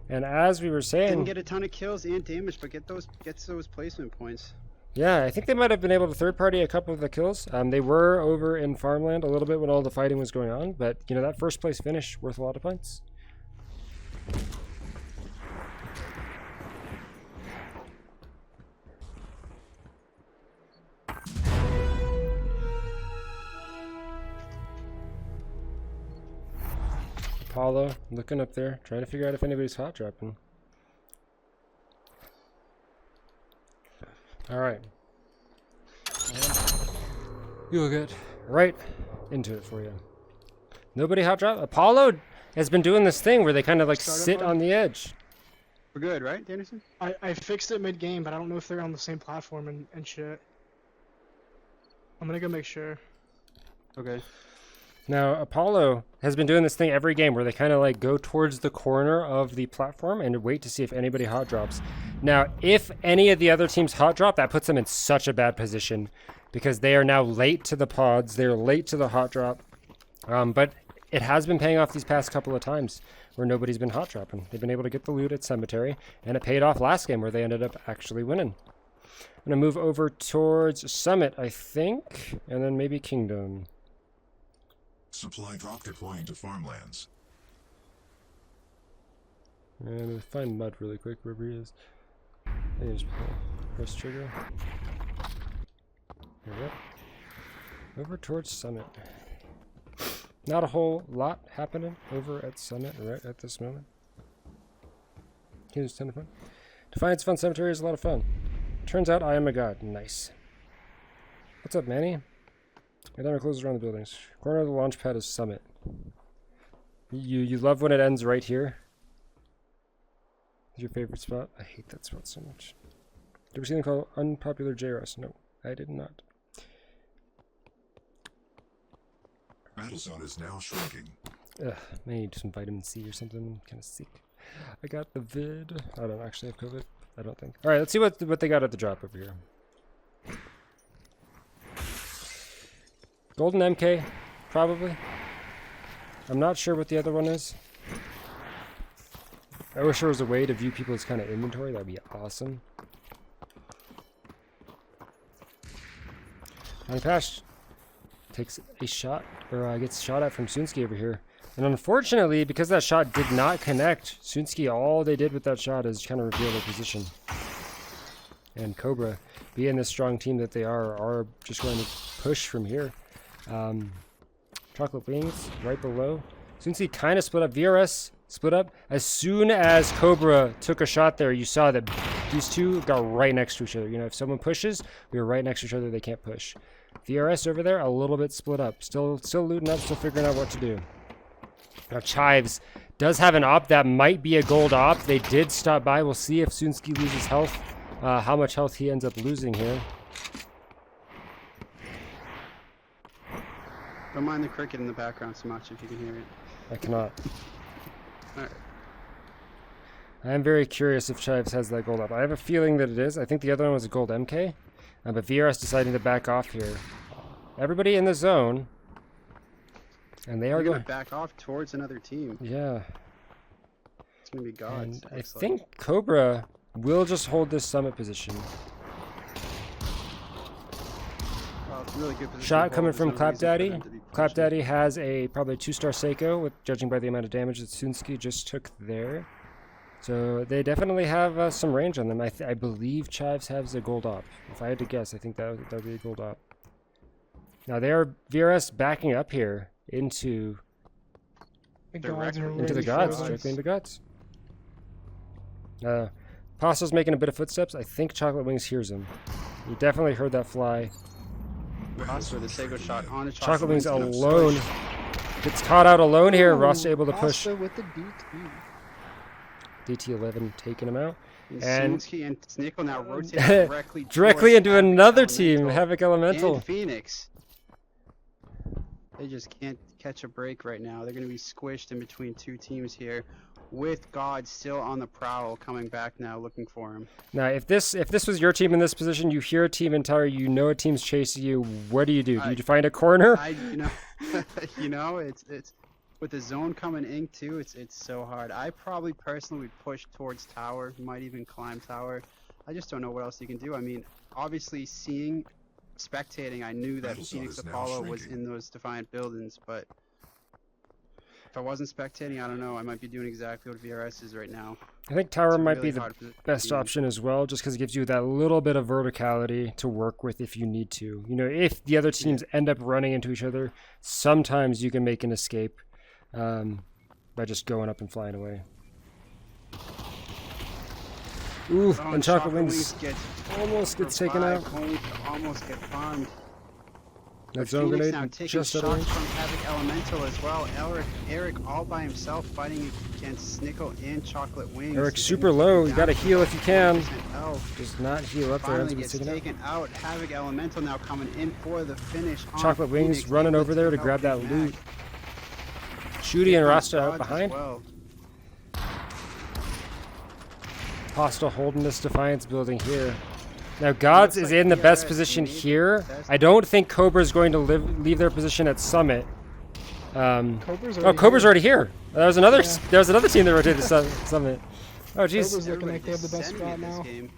And as we were Didn't saying, get a ton of kills and damage, but gets those placement points. yeah, I think they might have been able to third party a couple of the kills. They were over in farmland a little bit when all the fighting was going on, but you know, that first place finish worth a lot of points. Apollo looking up there, trying to figure out if anybody's hot dropping. All right. You'll get right into it for you. Nobody hot drop. Apollo has been doing this thing where they kind of like Start up sit on- on the edge. We're good, right, Anderson? I fixed it mid-game, but I don't know if they're on the same platform and shit. I'm gonna go make sure. Okay. Now, Apollo has been doing this thing every game where they kind of like go towards the corner of the platform and wait to see if anybody hot drops. Now, if any of the other teams hot drop, that puts them in such a bad position because they are now late to the pods. They're late to the hot drop. But it has been paying off these past couple of times where nobody's been hot dropping. They've been able to get the loot at Cemetery, and it paid off last game where they ended up actually winning. I'm going to move over towards Summit, I think, and then maybe Kingdom. Supply drop deploying to farmlands. And find Mud really quick, wherever he is. And just press trigger. There we go. Over towards Summit. Not a whole lot happening over at Summit right at this moment. Here's 10 fun. Defiance Fun Cemetery is a lot of fun. Turns out I am a god. Nice. What's up, Manny? My timer closes around the buildings. Corner of the launch pad is Summit. You love when it ends right here? Is your favorite spot? I hate that spot so much. Did you ever see them called Unpopular JRS? No, I did not. Battle zone is now shrinking. Ugh, I need some vitamin C or something. I'm kind of sick. I got the vid. I don't actually have COVID. I don't think. All right, let's see what they got at the drop over here. Golden MK, probably. I'm not sure what the other one is. I wish there was a way to view people's kind of inventory. That'd be awesome. Pash takes a shot, or gets shot at from Sunsky over here. And unfortunately, because that shot did not connect, Sunsky, all they did with that shot is kind of reveal their position. And Cobra, being the strong team that they are just going to push from here. Chocolate Wings right below. Sunsky kind of split up. VRS split up. As soon as Cobra took a shot there, you saw that these two got right next to each other. You know, if someone pushes, we were right next to each other, they can't push. VRS over there, a little bit split up. Still looting up, still figuring out what to do. Now, Chives does have an op that might be a gold op. They did stop by. We'll see if Sunsky loses health, how much health he ends up losing here. Don't mind the cricket in the background so much if you can hear it. I cannot. Alright. I am very curious if Chives has that gold op. I have a feeling that it is. I think the other one was a gold MK. But VRS deciding to back off here. Everybody in the zone. And they are You're going gonna back off towards another team. Yeah. It's gonna be gods. And I looks like. think Cobra will just hold this summit position. Well, it's a really good position Shot to coming hold. from There's no Clap reason for Daddy. them to be Clap pushing. Daddy has a probably 2-star Seiko, with judging by the amount of damage that Sunsky just took there. So they definitely have some range on them. I believe Chives has a gold op. If I had to guess, I think that would be a gold op. Now they are VRS backing up here into The gods are the ready gods, for us. directly into gods. Pasto's making a bit of footsteps. I think Chocolate Wings hears him. You definitely heard that fly. Cross with a Seiko shot on a Chocolate Wings gonna alone. push. Gets caught out alone here. Ross Ooh, able to push. Pasta with the DT. DT11 taking him out. And And Sumatchi and Sneeko now rotate directly towards into Havoc another team, Elemental Havoc Elemental. and Phoenix. They just can't catch a break right now. They're going to be squished in between two teams here, with God still on the prowl, coming back now, looking for him. Now, if this was your team in this position, you hear a team in tower, you know a team's chasing you. What do? Do you find a corner? You know, it's with the zone coming in too. It's so hard. I probably personally would push towards tower. Might even climb tower. I just don't know what else you can do. I mean, obviously spectating, I knew that Battle zone Phoenix is now Apollo was shrinking. in those Defiant buildings, but if I wasn't spectating, I don't know. I might be doing exactly what VRS is right now. I think tower It's a might really be the hard position to best be in. option as well, just because it gives you that little bit of verticality to work with if you need to. You know, if the other teams end up running into each other, sometimes you can make an escape by just going up and flying away. Ooh, Oh, and Chocolate Wings gets almost gets taken out. revived, only to almost get farmed. That But zone Phoenix grenade now taking just out of shots range. from Havoc Elemental as well. Eric all by himself fighting against Snickle and Chocolate Wings. Eric's He's super gonna low. take You him gotta down heal to if you can. 1% health. Does not heal up there. Finally Ends up gets taken out. taken out. Havoc Elemental now coming in for the finish. On Chocolate Wings Phoenix, running able over there to take out grab that Big loot. Mac. Shooty and Getting Rasta out dodge as behind. well. Hostile holding this Defiance building here. Now, Gods Looks is like in the best VRS position needs here. the best- I don't think Cobra's going to leave their position at Summit. Cobra's Oh, already Cobra's here. already here. There was another Yeah. team that rotated to Summit. Oh, jeez. Cobra's looking Everybody like they have the best descending spot at this now. game.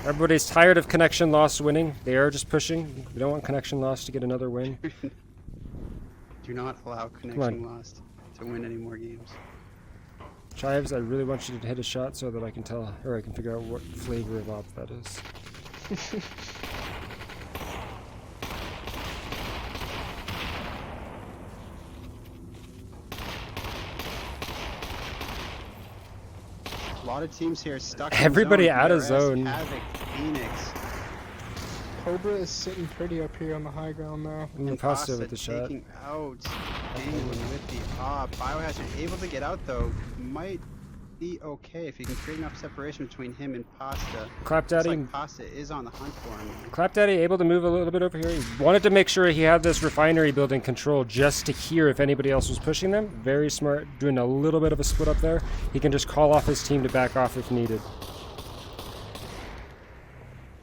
Everybody's tired of connection loss winning. They are just pushing. We don't want connection loss to get another win. Do not allow connection lost to win any more games. Chives, I really want you to hit a shot so that I can tell, or I can figure out what flavor of op that is. A lot of teams here stuck. Everybody in zone. out of VRS, zone. Havoc, Phoenix, Cobra is sitting pretty up here on the high ground now. And Pasta with the shot. taking out Penguin with the op. Biohazard able to get out though. Might be okay if he can create enough separation between him and Pasta. Clap Looks Daddy. like Pasta is on the hunt for him. Clap Daddy able to move a little bit over here. He wanted to make sure he had this refinery building control just to hear if anybody else was pushing them. Very smart, doing a little bit of a split up there. He can just call off his team to back off if needed.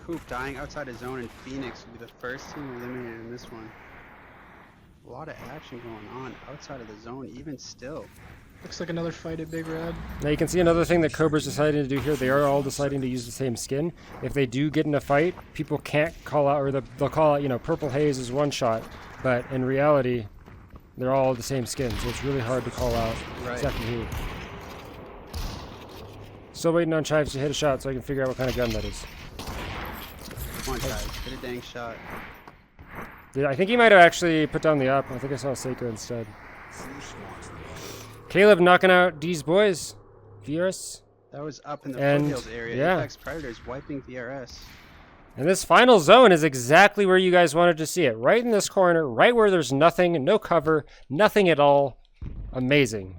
Coop dying outside his zone, and Phoenix will be the first team eliminated in this one. A lot of action going on outside of the zone, even still. Looks like another fight at Big Red. Now you can see another thing that Cobra's deciding to do here. They are all deciding to use the same skin. If they do get in a fight, people can't call out, or they'll call out, you know, Purple Haze is one shot. But in reality, they're all the same skin, so it's really hard to call out exactly who. Still waiting on Chives to hit a shot so I can figure out what kind of gun that is. Come on, guys, hit a dang shot. I think he might have actually put down the up. I think I saw Seiko instead. Caleb knocking out these boys. VRS. That was up in the And, foothills area. yeah. Apex Predators wiping VRS. And this final zone is exactly where you guys wanted to see it. Right in this corner, right where there's nothing, no cover, nothing at all. Amazing.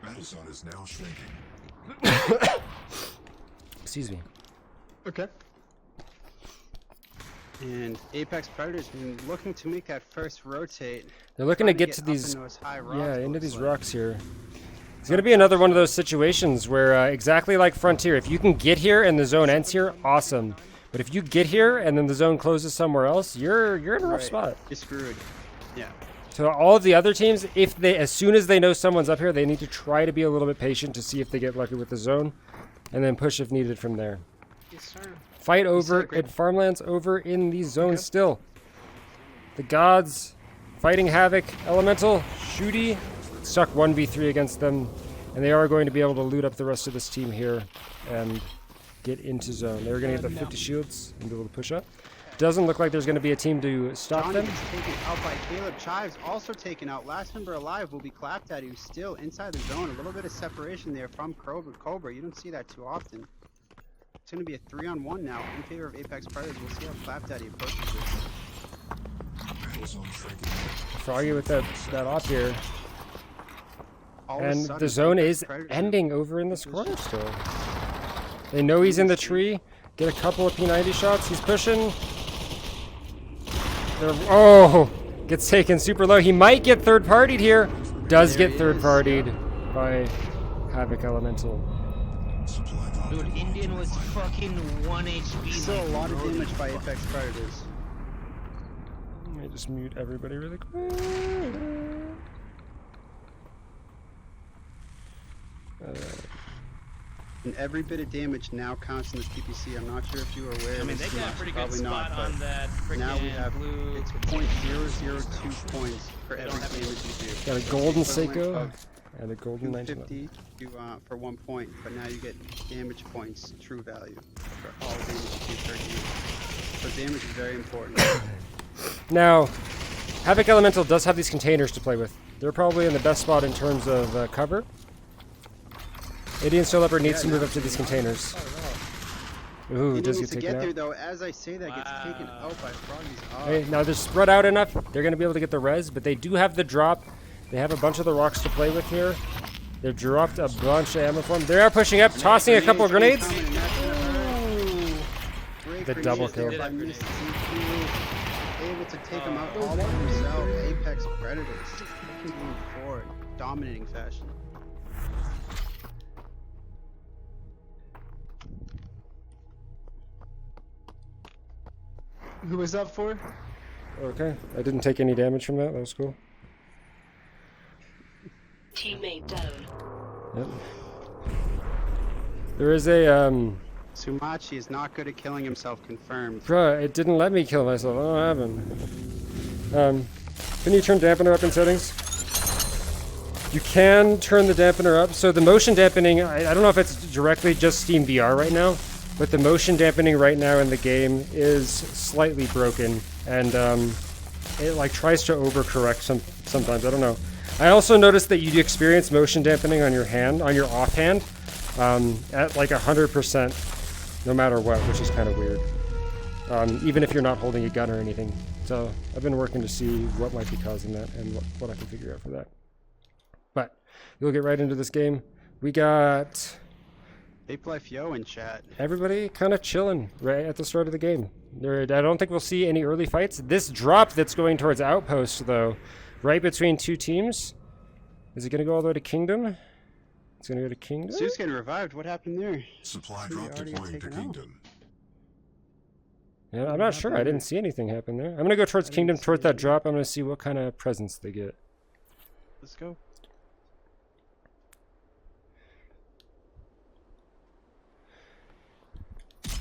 Battle zone is now shrinking. Excuse me. Okay. And Apex Predators been looking to make that first rotate. They're looking to Trying get to up these, in those high rocks, yeah, it into looks these like. rocks here. It's going to be another one of those situations where, exactly like Frontier, if you can get here and the zone ends here, awesome. But if you get here and then the zone closes somewhere else, you're in a rough Right. spot. You're screwed. Yeah. So all of the other teams, if they, as soon as they know someone's up here, they need to try to be a little bit patient to see if they get lucky with the zone, and then push if needed from there. Yes, sir. Fight over great- at Farmlands over in these zones still. The Gods fighting Havoc Elemental. Shooty stuck 1v3 against them, and they are going to be able to loot up the rest of this team here and get into zone. They're going to get the 50 shields and be able to push up. Doesn't look like there's going to be a team to stop Johnny them. gets taken out by Caleb. Chives also taken out. Last member alive will be Clapped at, who's still inside the zone. A little bit of separation there from Cobra. You don't see that too often. going to be a 3-on-1 now in favor of Apex Predators. We'll see how Clapdaddy approaches this. Battle zone shrinking. Froggy with that op here. All of a And sudden, the zone Apex is Predators are ending over in this corner still. They know he's in the tree. Get a couple of P90 shots. He's pushing. Oh! Gets taken super low. He might get third-partied here. Does There get he third-partied by Havoc Elemental. Supply drop Dude, deployed Indian to was revive. fucking 1 HP. Still a like, lot of bro, damage by Apex Predators. Let me just mute everybody really quick. And every bit of damage now counts in this PPC. I'm not sure if you were aware I of mean, they this. got a Much, pretty good probably spot not, on but that freaking now we have blue. it's 0.002 points for every don't have any- damage you do. Got a So golden it's the equivalent Seiko of and a golden 19. 250 for 1 point, but now you get damage points, true value, for all damage you do per game. So damage is very important. Now, Havoc Elemental does have these containers to play with. They're probably in the best spot in terms of cover. Indian Soul Leopard needs to move up to these containers. Ooh, He does needs get to taken get there out. though. As I say that, gets taken out by Froggy's off. Hey, now they're spread out enough. They're going to be able to get the res, but they do have the drop. They have a bunch of the rocks to play with here. They've dropped a bunch of ammo for them. They are pushing up, tossing a couple of grenades. The double kill. By Mr. CQ, able to take him out all by himself. Apex Predators moving forward, dominating fashion. Who was up for? Okay, I didn't take any damage from that. That was cool. Teammate down. Yep. There is a Sumatchi is not good at killing himself, confirmed. Bruh, it didn't let me kill myself. I don't have him. Can you turn dampener up in settings? You can turn the dampener up. So the motion dampening, I don't know if it's directly just Steam VR right now, but the motion dampening right now in the game is slightly broken, and it like tries to overcorrect sometimes. I don't know. I also noticed that you experience motion dampening on your hand, on your offhand, at like 100%, no matter what, which is kind of weird. Even if you're not holding a gun or anything. So I've been working to see what might be causing that and what I can figure out for that. But we'll get right into this game. We got Ape Life Yo in chat. everybody kind of chilling right at the start of the game. I don't think we'll see any early fights. This drop that's going towards Outpost, though, right between two teams, is it going to go all the way to Kingdom? It's going to go to Kingdom? Zeus getting revived. What happened there? Supply He drop already deploying to taken out. Kingdom. Yeah, I'm not sure. I didn't see anything happen there. I'm going to go towards Kingdom, towards that drop. I'm going to see what kind of presents they get. Let's go.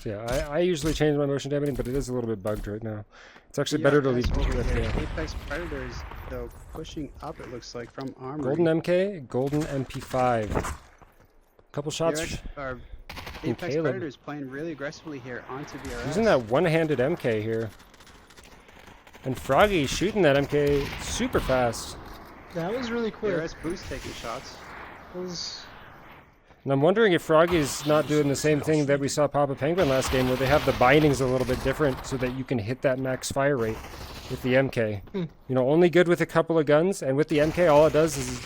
So yeah, I usually change my motion dampening, but it is a little bit bugged right now. It's actually better to leave VRS over it there. there. Apex Predators, though, pushing up, it looks like, from Armory. Golden MK, Golden MP5. Couple shots. Apex Caleb. Predators playing really aggressively here onto VRS. Using that one-handed MK here. And Froggy shooting that MK super fast. That was really quick. VRS boost taking shots. That was... And I'm wondering if Froggy's not doing the same thing that we saw Papa Penguin last game, where they have the bindings a little bit different so that you can hit that max fire rate with the MK. You know, only good with a couple of guns, and with the MK, all it does is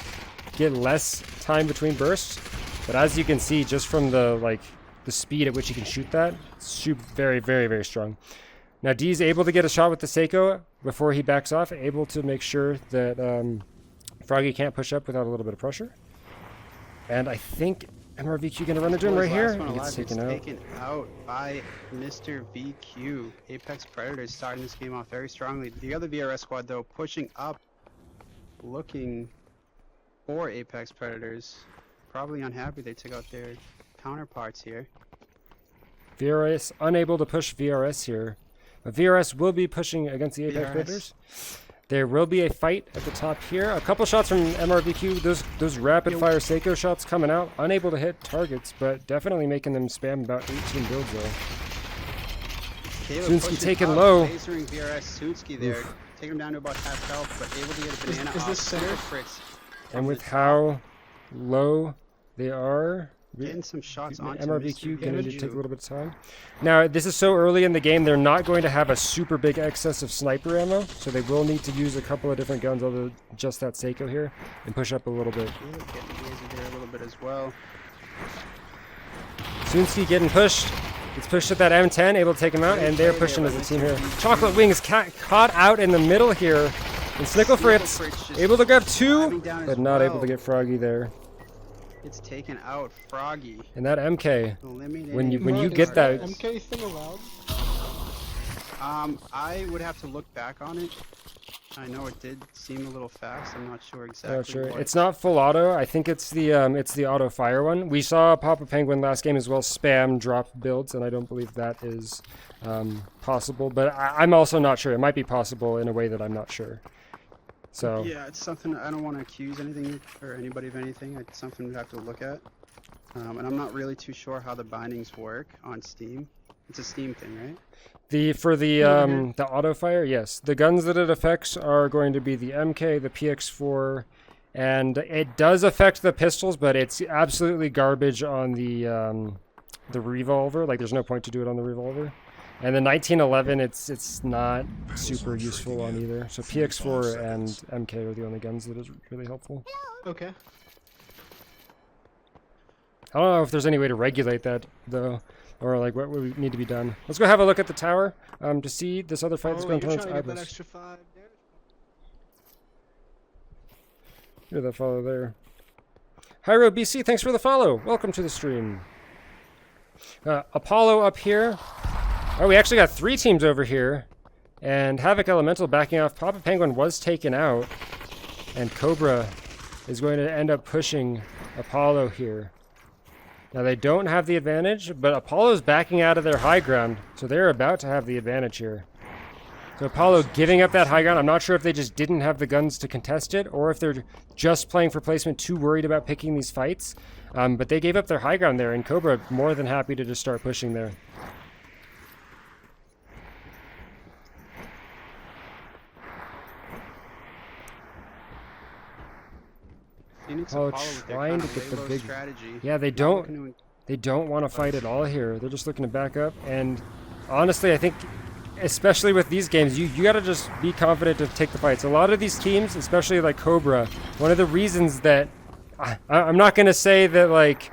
get less time between bursts. But as you can see, just from the speed at which you can shoot that, it's very, very, very strong. Now D's able to get a shot with the Seiko before he backs off, able to make sure that Froggy can't push up without a little bit of pressure. And I think MRVQ gonna run into him right here. Last one He alive gets gets taken out. taken out by Mr. VQ. Apex Predators starting this game off very strongly. The other VRS squad, though, pushing up, looking for Apex Predators. Probably unhappy they took out their counterparts here. VRS unable to push VRS here. But VRS will be pushing against the Apex VRS. Predators. There will be a fight at the top here. A couple shots from MRVQ. Those rapid fire Seiko shots coming out. Unable to hit targets, but definitely making them spam about 18 builds though. Caleb Sunsky pushing taken up, low. Lasering VRS Sunsky there. Take him down to about half health, but able to get a banana is off. this center? Super crits And from with the top. how low they are, getting some shots onto MRVQ Mr. going to VRSU. take a little bit of time. Now, this is so early in the game, they're not going to have a super big excess of sniper ammo, so they will need to use a couple of different guns other than just that Seiko here and push up a little bit. Yeah, getting lasered there a little bit as well. Sunsky getting pushed. Gets pushed at that M10, able to take him out, and they're pushing as a team here. Chocolate Wings caught out in the middle here. And Snickle Fritz just able to grab two, diving down but as not able well. to get Froggy there. It's taken out Froggy. And that MK, Eliminating when you Is get that, MK thing allowed? I would have to look back on it. I know it did seem a little fast. I'm not sure exactly. not sure. what- It's not full auto. I think it's the auto fire one. We saw Papa Penguin last game as well spam drop builds, and I don't believe that is possible. But I'm also not sure. It might be possible in a way that I'm not sure. So Yeah, it's something I don't want to accuse anything or anybody of anything. It's something we have to look at. And I'm not really too sure how the bindings work on Steam. It's a Steam thing, right? the auto fire, yes. The guns that it affects are going to be the MK, the PX4, and it does affect the pistols, but it's absolutely garbage on the revolver. Like, there's no point to do it on the revolver. And the 1911, it's not super useful on either. So PX4 and MK are the only guns that is really helpful. Okay. I don't know if there's any way to regulate that though, or like what would need to be done. Let's go have a look at the tower to see this other fight that's Oh, going you're towards trying to get that Ibis. extra 5 damage. Hear that follow there. Hyro BC, thanks for the follow. Welcome to the stream. Apollo up here. Oh, we actually got 3 teams over here. And Havoc Elemental backing off. Papa Penguin was taken out. And Cobra is going to end up pushing Apollo here. Now, they don't have the advantage, but Apollo's backing out of their high ground. So they're about to have the advantage here. So Apollo giving up that high ground. I'm not sure if they just didn't have the guns to contest it, or if they're just playing for placement, too worried about picking these fights. But they gave up their high ground there, and Cobra more than happy to just start pushing there. Phoenix Oh, Apollo with their trying kind to of get the lay low big- strategy. Yeah, they Not don't. looking to- They don't want to fight at all here. They're just looking to back up. And honestly, I think, especially with these games, you got to just be confident to take the fights. A lot of these teams, especially like Cobra, one of the reasons that I'm not going to say that like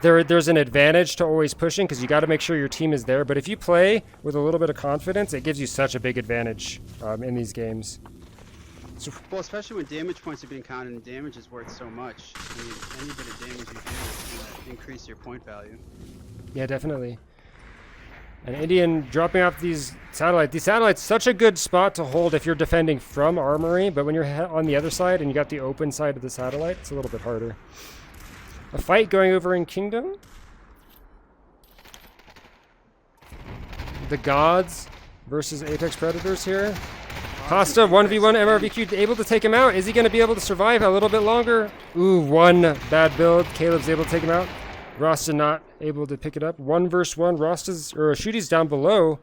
there's an advantage to always pushing, because you got to make sure your team is there. But if you play with a little bit of confidence, it gives you such a big advantage in these games. Well, especially when damage points are being counted and damage is worth so much. I mean, any bit of damage you do is going to increase your point value. Yeah, definitely. And Indian dropping off these satellites. These satellites, such a good spot to hold if you're defending from Armory, but when you're on the other side and you got the open side of the satellite, it's a little bit harder. A fight going over in Kingdom. The Gods versus Apex Predators here. Costa 1v1 MRVQ able to take him out. Is he going to be able to survive a little bit longer? Ooh, one bad build. Caleb's able to take him out. Rosta not able to pick it up. 1 versus 1. Rosta's or Shooty's down below.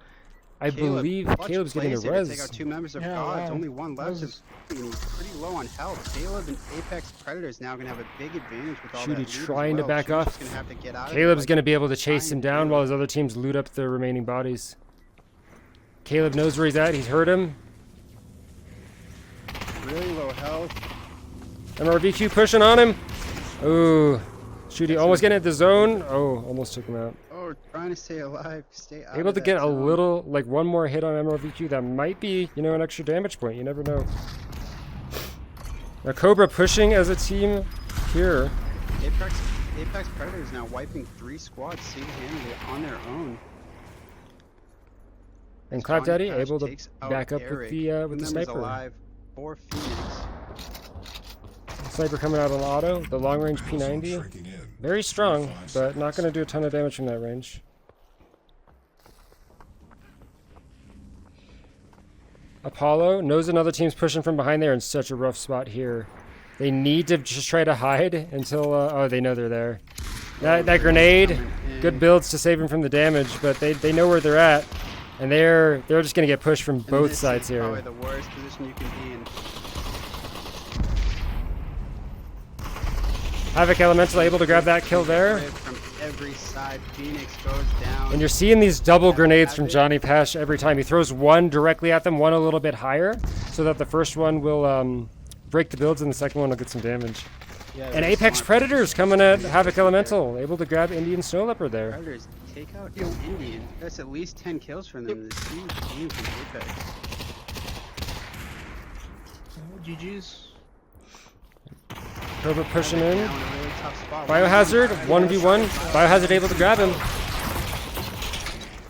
I believe clutch Caleb's getting a plays here to res. take out 2 members of Yeah, Gods. wow. Only one That left. was- And he's pretty low on health. Caleb and Apex Predators now going to have a big advantage with all that Shooty loot as trying to well. back Shooty's off. just gonna have to get out of Caleb's there, going to be able to chase trying him to down do while it. his other teams loot up the remaining bodies. Caleb knows where he's at. He's hurt him. Really low health. MRVQ pushing on him. Ooh. Shooty almost getting at the zone. Oh, almost took him out. Oh, trying to stay alive. Stay out Able of to that get a zone. little, like one more hit on MRVQ. That might be, you know, an extra damage point. You never know. Now Cobra pushing as a team here. Apex Predators now wiping 3 squads single-handedly on their own. And Clap Daddy Johnny Cash able to takes out back up Eric. with the 2 members sniper. alive for Phoenix. Sniper coming out on auto. The long range P90. Shrinking in. Very strong, but not going to do a ton of damage from that range. Apollo knows another team's pushing from behind there in such a rough spot here. They need to just try to hide until, oh, they know they're there. That grenade, good builds to save him from the damage, but they know where they're at, and they're just going to get pushed from And both this sides is here. probably the worst position you can be in. Havoc Elemental able to grab that kill there. From every side, Phoenix goes down. And you're seeing these double grenades from Johnny Pesh every time. He throws one directly at them, one a little bit higher, so that the first one will break the builds and the second one will get some damage. Yeah, And very Apex smart. Predators coming at Havoc Elemental, able to grab Indian Snow Leopard there. Predators take out Indian. That's at least 10 kills from them. This huge game from Apex. GG's. Cobra pushing in. Now in a really tough spot. Biohazard, 1v1. Biohazard able to grab him.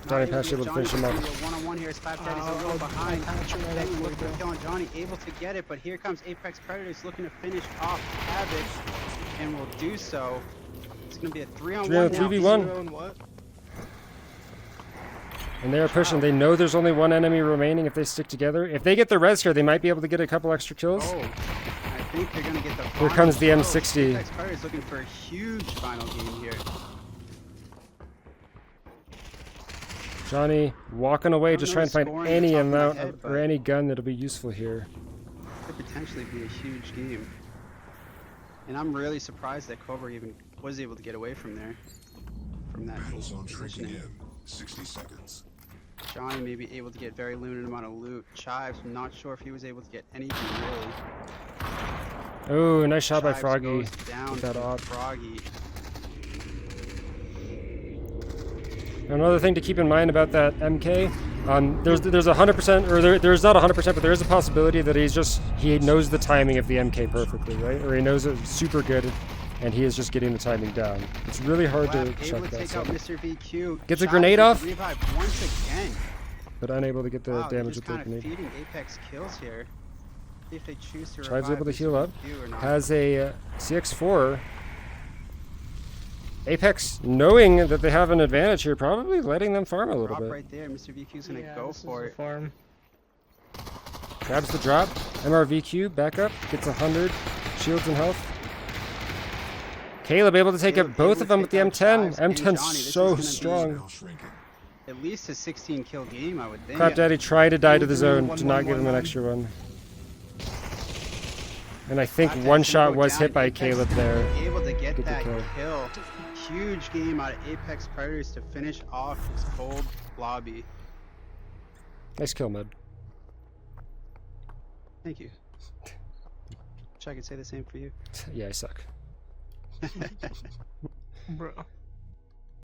Johnny Not Pesh able to finish him off. One-on-one here. Spap Daddy's a little behind. Penny looking for the kill on Johnny, able to get it, but here comes Apex Predators looking to finish off Havoc, and will do so. It's going to be a 3-on-1 now. 3v1. And they're pushing. They know there's only one enemy remaining if they stick together. If they get the res here, they might be able to get a couple extra kills. Oh, I think they're going to get the Here final comes the kill. M60. Apex Predators looking for a huge final game here. Johnny walking away, just trying to find scoring any off the top of my amount head, of, or but- any gun that'll be useful here. Could potentially be a huge game. And I'm really surprised that Cobra even was able to get away from there. From that Battle zone shrinking positioning. in 60 seconds. Johnny may be able to get very limited amount of loot. Chives, I'm not sure if he was able to get anything really. Oh, nice shot by Chives Froggy. goes down Get that to off. Froggy. Another thing to keep in mind about that MK, there's 100%, or there's not 100%, but there is a possibility that he knows the timing of the MK perfectly, right? Or he knows it super good, and he is just getting the timing down. It's really hard to Able check to that take out stuff, Mr. VQ. Gets a Chives grenade gets off. Revived once again. but unable to get the Wow, they're damage just with the kind of grenade. feeding Apex kills here. See if they choose to Chives able to revive heal Mr. up. VQ or not. Has a CX4. Apex, knowing that they have an advantage here, probably letting them farm a little Drop bit. right there. Mr. VQ's gonna Yeah, go this is for the it. farm. Grabs the drop. MRVQ back up. Gets 100 shields and health. Caleb able to take Caleb up both able of to them with the take out M10. Chives and M10's Johnny. This is so gonna be- strong. Now shrinking. At least a 16 kill game, I would think. Crap Daddy tried to die to the Ooh, zone one, to not one, give him one, an one. extra one. And I think Crap one Daddy's shot gonna go was down. hit by Apex Caleb there. Able to get Get the that kill. kill. Huge game out of Apex Predators to finish off his cold lobby. Nice kill, Mud. Thank you. Wish I could say the same for you. Yeah, I suck. Bro.